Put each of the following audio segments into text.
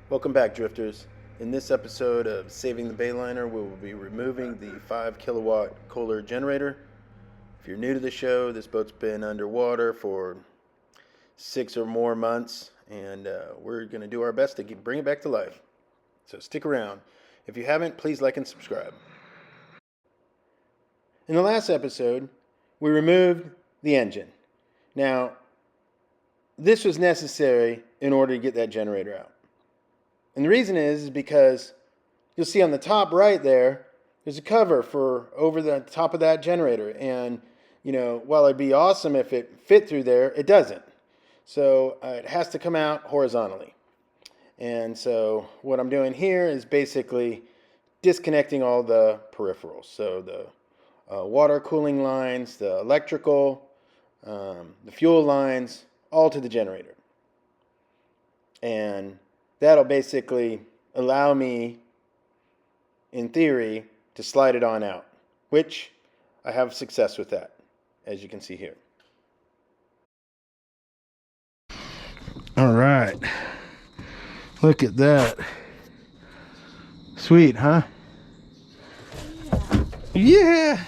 Welcome back, drifters. In this episode of Saving the Bayliner, we will be removing the 5 kilowatt Kohler generator. If you're new to the show, this boat's been underwater for 6 or more months, and we're going to do our best to bring it back to life. So stick around. If you haven't, please like and subscribe. In the last episode, we removed the engine. Now, this was necessary in order to get that generator out. And the reason is because you'll see on the top right there's a cover for over the top of that generator. And, while it'd be awesome if it fit through there, it doesn't. So it has to come out horizontally. And so what I'm doing here is basically disconnecting all the peripherals. So the water cooling lines, the electrical, the fuel lines, all to the generator. And that'll basically allow me, in theory, to slide it on out, which I have success with that, as you can see here. All right. Look at that. Sweet, huh? Yeah.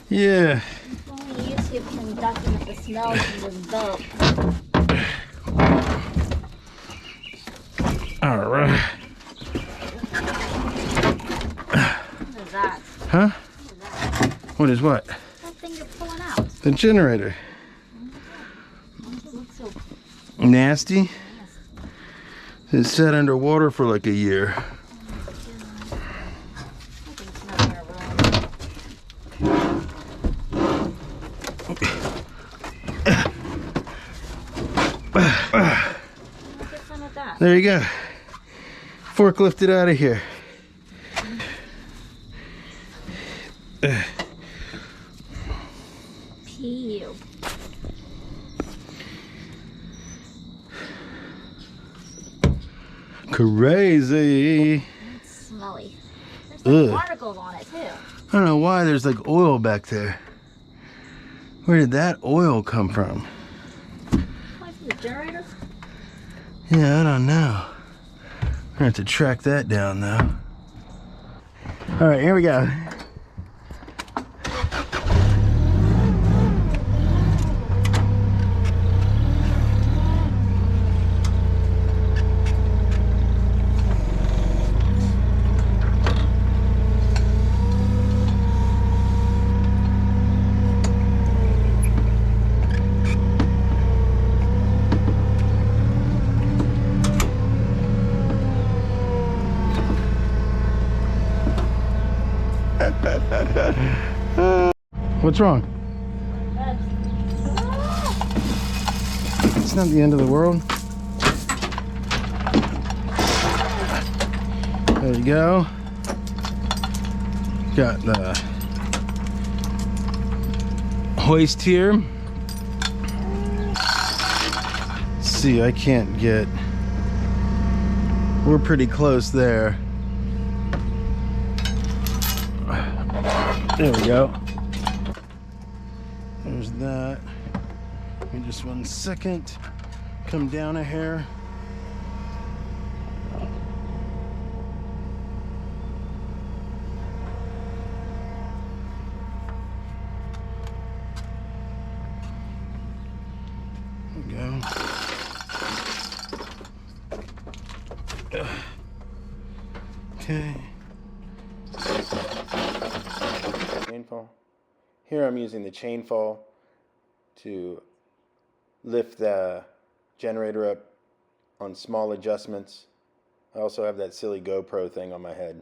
Yeah. If only YouTube can document the smells in this boat. All right. What is that? Huh? What is that? What is what? That thing you're pulling out. The generator. Why does it look so Nasty. nasty? It sat underwater for like a year. I think it's not gonna run. Get some of that. There you go. Forklift it out of here. Pew. Crazy. It's smelly. There's like Ugh. particles on it too. I don't know why there's like oil back there. Where did that oil come from? Like the generator? Yeah, I don't know. I'm gonna have to track that down though. All right, here we go. What's wrong? It's not the end of the world. There you go. Got the hoist here. Let's see, I can't get. We're pretty close there. There we go. There's that. Give me just 1 second. Come down a hair. There we go. Okay. Chainfall. Here I'm using the chainfall to lift the generator up on small adjustments. I also have that silly GoPro thing on my head.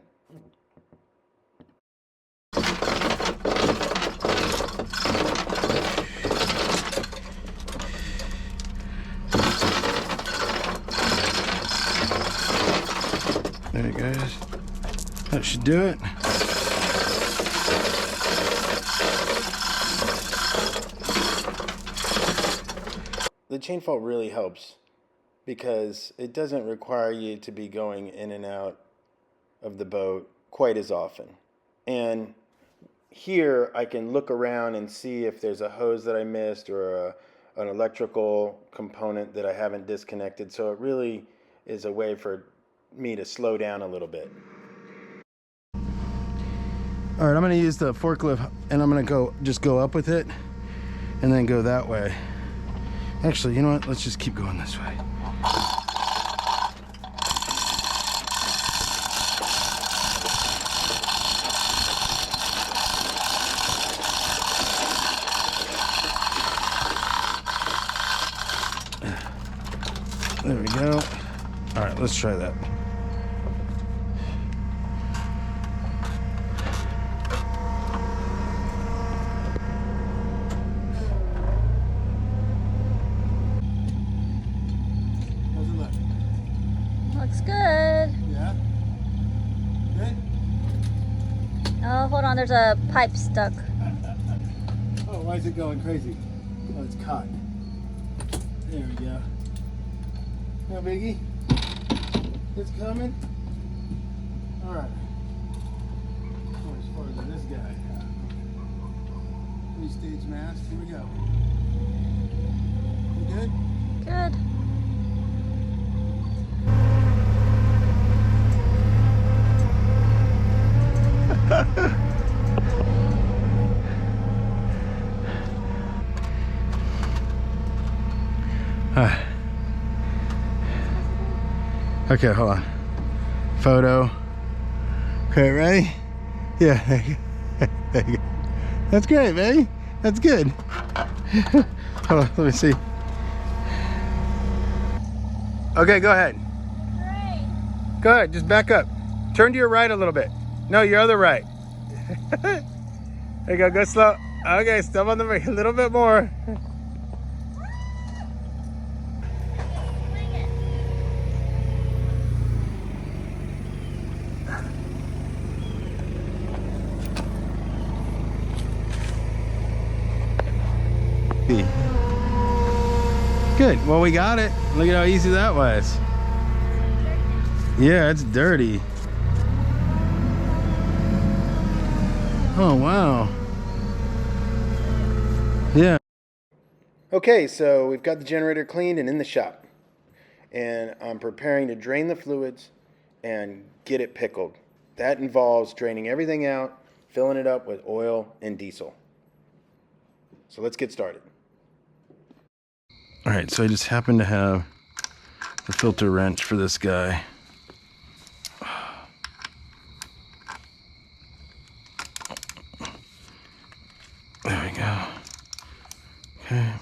There it goes. That should do it. The chainfall really helps because it doesn't require you to be going in and out of the boat quite as often. And here I can look around and see if there's a hose that I missed or an electrical component that I haven't disconnected. So it really is a way for me to slow down a little bit. All right, I'm gonna use the forklift and I'm gonna just go up with it and then go that way. Actually, you know what? Let's just keep going this way. There we go. All right, let's try that. How's it look? Looks good. Yeah? Good? Oh, hold on. There's a pipe stuck. Oh, why is it going crazy? Oh, it's caught. There we go. No biggie. It's coming. All right. Oh, as far as this guy. 3-stage mast. Here we go. You good? Good. Okay, hold on. Photo. Okay, ready? Yeah, there you go. There you go. That's great, baby. That's good. Hold on, let me see. Okay, go ahead. Great. Go ahead, just back up. Turn to your right a little bit. No, your other right. There you go, go slow. Okay, step on the brake a little bit more. Good, well we got it. Look at how easy that was. Yeah, it's dirty. Oh, wow. Yeah. Okay, so we've got the generator cleaned and in the shop. And I'm preparing to drain the fluids and get it pickled. That involves draining everything out, filling it up with oil and diesel. So let's get started. All right, so I just happen to have the filter wrench for this guy. There we go. Okay.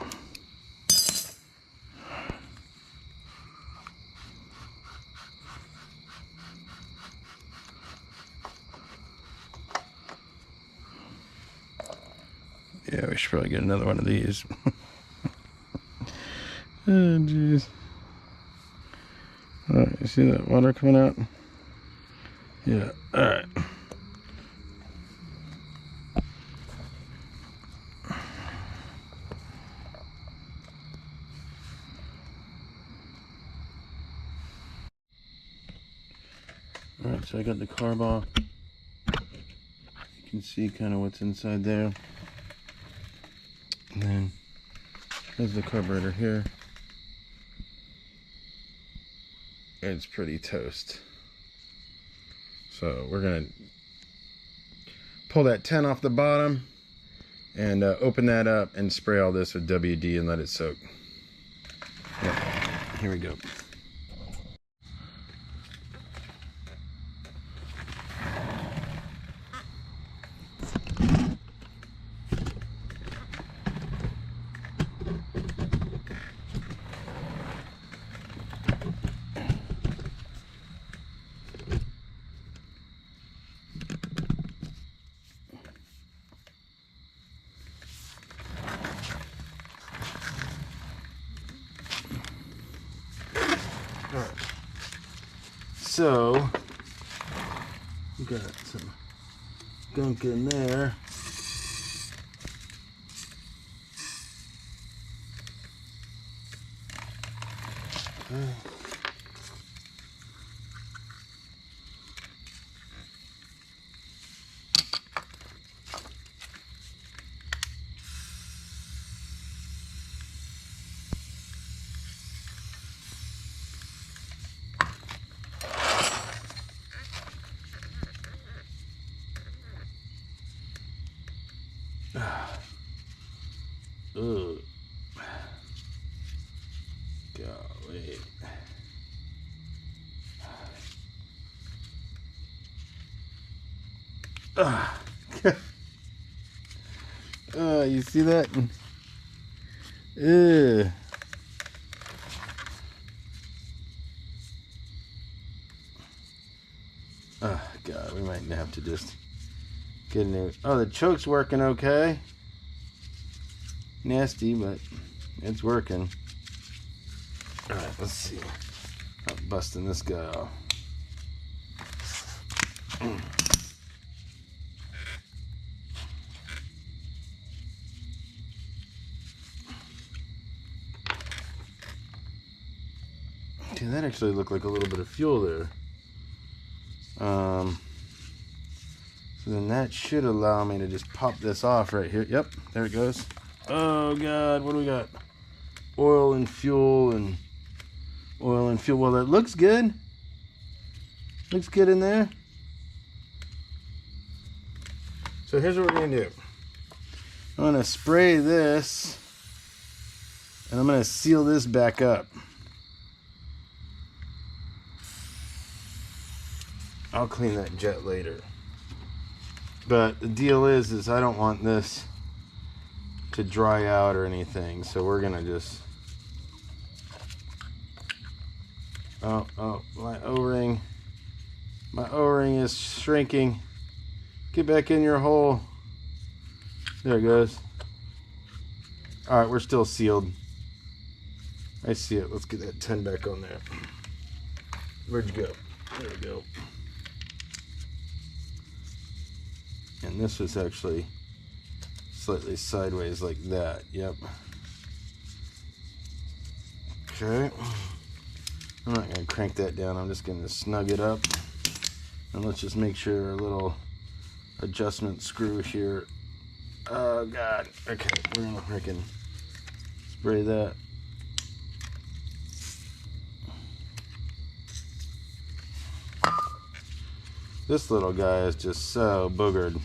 Yeah, we should probably get another one of these. Oh, jeez. All right, you see that water coming out? Yeah, all right. All right, so I got the carb off. You can see kind of what's inside there. And then there's the carburetor here. It's pretty toast. So we're gonna pull that 10 off the bottom and open that up and spray all this with WD and let it soak. Yep. Here we go. So, we got some gunk in there. Okay. Ugh. Golly. You see that? Ugh. Oh, God, we might have to just get a new... Oh, the choke's working okay. Nasty, but it's working. Alright, let's see. I'm busting this guy off. Dude, that actually looked like a little bit of fuel there. So then that should allow me to just pop this off right here. Yep, there it goes. Oh God, what do we got? Oil and fuel and oil and fuel. Well, that looks good. Looks good in there. So here's what we're gonna do. I'm gonna spray this and I'm gonna seal this back up. I'll clean that jet later. But the deal is I don't want this to dry out or anything, so we're gonna just... Oh, my O-ring is shrinking. Get back in your hole. There it goes. Alright, we're still sealed. I see it. Let's get that 10 back on there. Where'd you go? There we go. And this was actually slightly sideways like that. Yep. Okay. I'm not going to crank that down. I'm just going to snug it up. And let's just make sure our little adjustment screw here. Oh, God. Okay. We're going to freaking spray that. This little guy is just so boogered.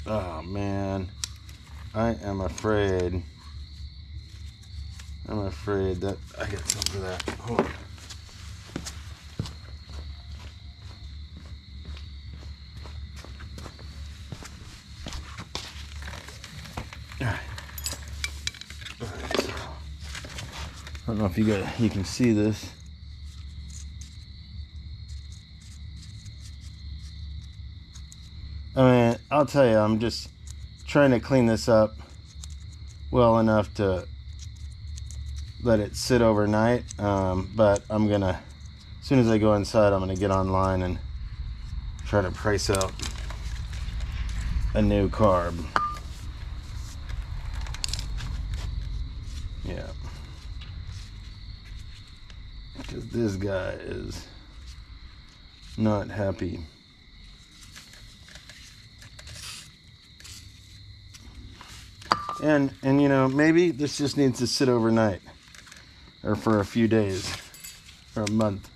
Oh man, I am afraid. I'm afraid that I got some for that. Hold on. I don't know if you can see this. I mean, I'll tell you, I'm just trying to clean this up well enough to let it sit overnight. But I'm gonna, as soon as I go inside, I'm gonna get online and try to price out a new carb. Yeah. Because this guy is not happy. And you know, maybe this just needs to sit overnight. Or for a few days. Or a month.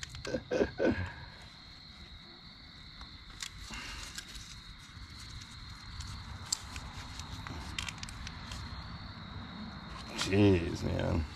Jeez, man.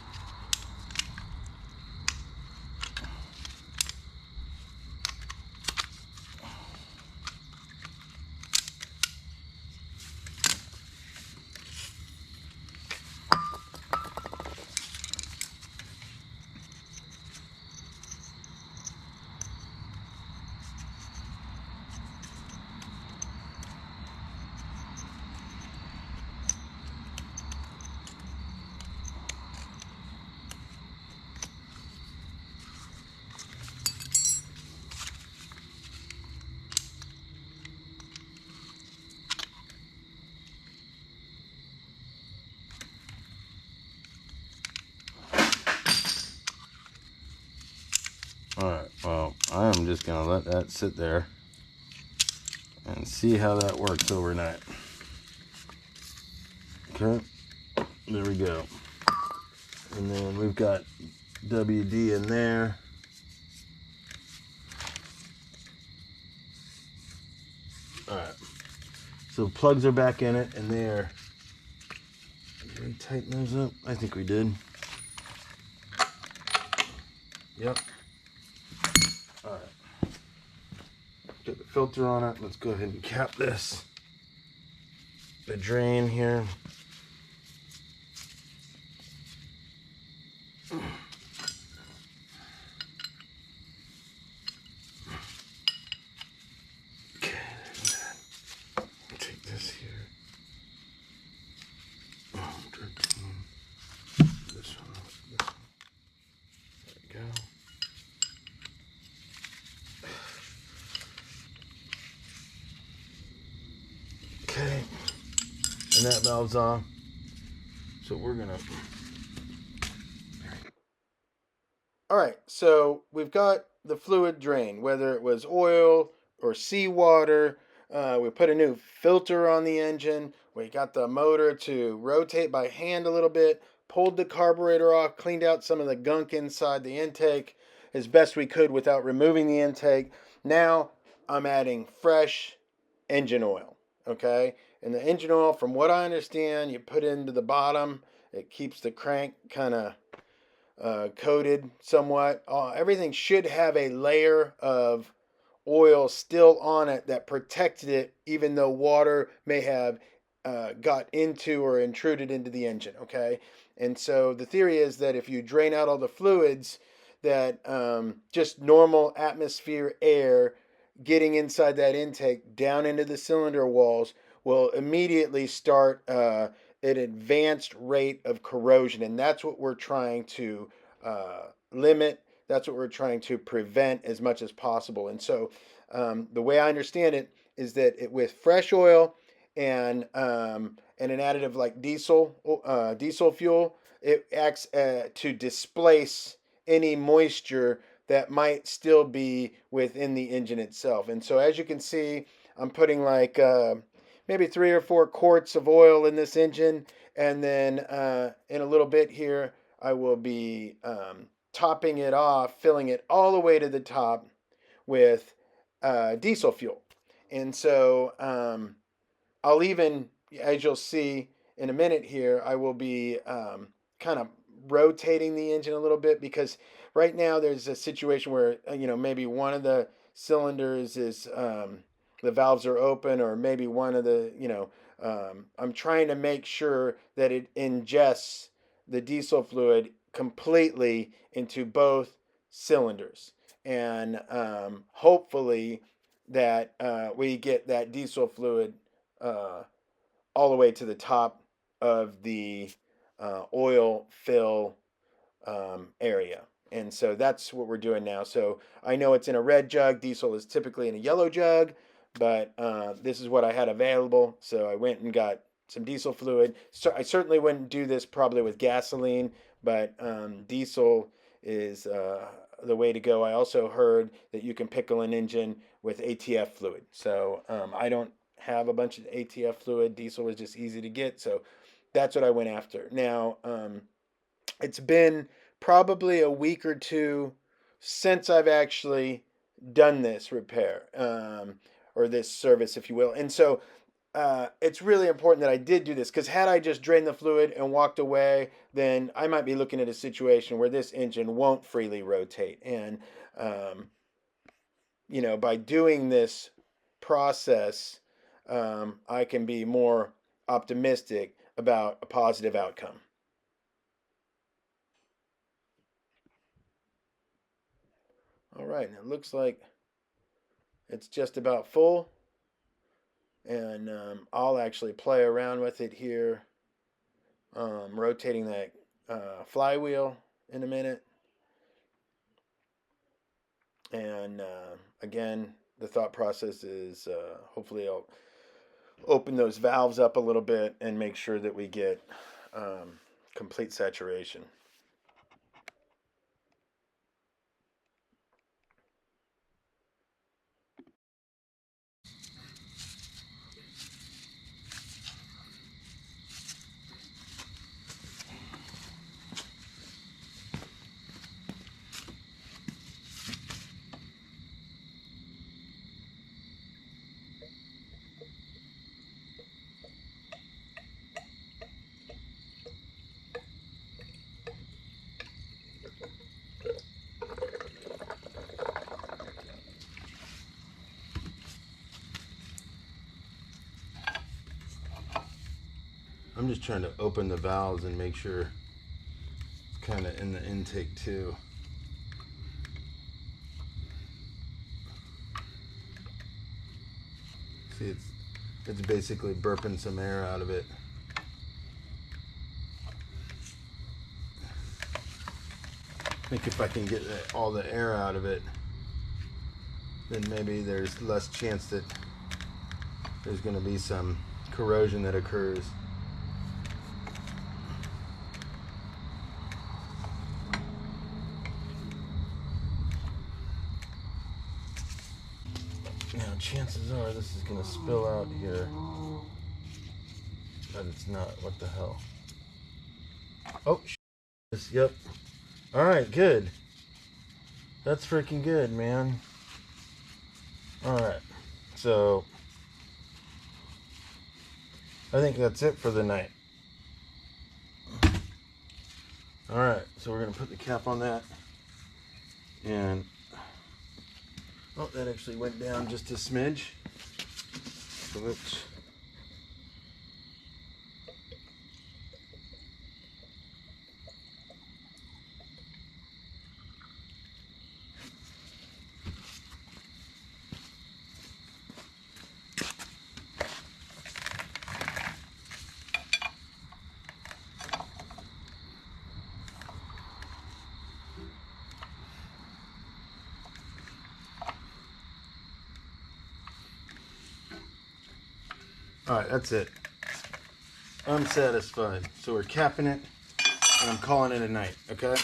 Alright, well, I'm just going to let that sit there and see how that works overnight. Okay, there we go. And then we've got WD in there. So plugs are back in it, and there. Did we tighten those up? I think we did. Yep. All right. Get the filter on it. Let's go ahead and cap this. The drain here. Okay, there's that. Take this here. 13. This one. There we go. Okay. And that valve's off. So we're gonna. All right, so we've got the fluid drain, whether it was oil or seawater. We put a new filter on the engine. We got the motor to rotate by hand a little bit, pulled the carburetor off, cleaned out some of the gunk inside the intake as best we could without removing the intake. Now I'm adding fresh engine oil, okay? And the engine oil, from what I understand, you put into the bottom. It keeps the crank kind of coated somewhat. Everything should have a layer of oil still on it that protected it, even though water may have got into or intruded into the engine. Okay, and so the theory is that if you drain out all the fluids, that just normal atmosphere air getting inside that intake down into the cylinder walls will immediately start an advanced rate of corrosion, and that's what we're trying to limit. That's what we're trying to prevent as much as possible. And so, the way I understand it is that with fresh oil and an additive like diesel fuel, it acts to displace any moisture that might still be within the engine itself. And so, as you can see, I'm putting like maybe 3 or 4 quarts of oil in this engine, and then in a little bit here, I will be topping it off, filling it all the way to the top with diesel fuel. And so I'll even, as you'll see in a minute here, I will be kind of rotating the engine a little bit, because right now there's a situation where, maybe one of the cylinders is, the valves are open, or maybe one of the, I'm trying to make sure that it ingests the diesel fluid completely into both cylinders. And hopefully that we get that diesel fluid all the way to the top of the oil fill area. And so that's what we're doing now. So I know it's in a red jug. Diesel is typically in a yellow jug, but this is what I had available. So I went and got some diesel fluid. So I certainly wouldn't do this probably with gasoline, but diesel is the way to go. I also heard that you can pickle an engine with ATF fluid. So I don't have a bunch of ATF fluid. Diesel was just easy to get. So that's what I went after. Now, it's been probably a week or two since I've actually done this repair, or this service, if you will. And so it's really important that I did do this, because had I just drained the fluid and walked away, then I might be looking at a situation where this engine won't freely rotate. And, by doing this process, I can be more optimistic about a positive outcome. All right, and it looks like it's just about full. And I'll actually play around with it here, rotating that flywheel in a minute. And again, the thought process is hopefully I'll open those valves up a little bit and make sure that we get complete saturation. I'm just trying to open the valves and make sure it's kind of in the intake too. See, it's basically burping some air out of it. I think if I can get all the air out of it, then maybe there's less chance that there's going to be some corrosion that occurs. Now, chances are this is going to spill out here, but it's not. What the hell? Oh, yep. All right, good. That's freaking good, man. All right, so I think that's it for the night. All right, so we're gonna put the cap on that, and oh, that actually went down just a smidge. So let's. All right, that's it. I'm satisfied. So we're capping it, and I'm calling it a night, okay?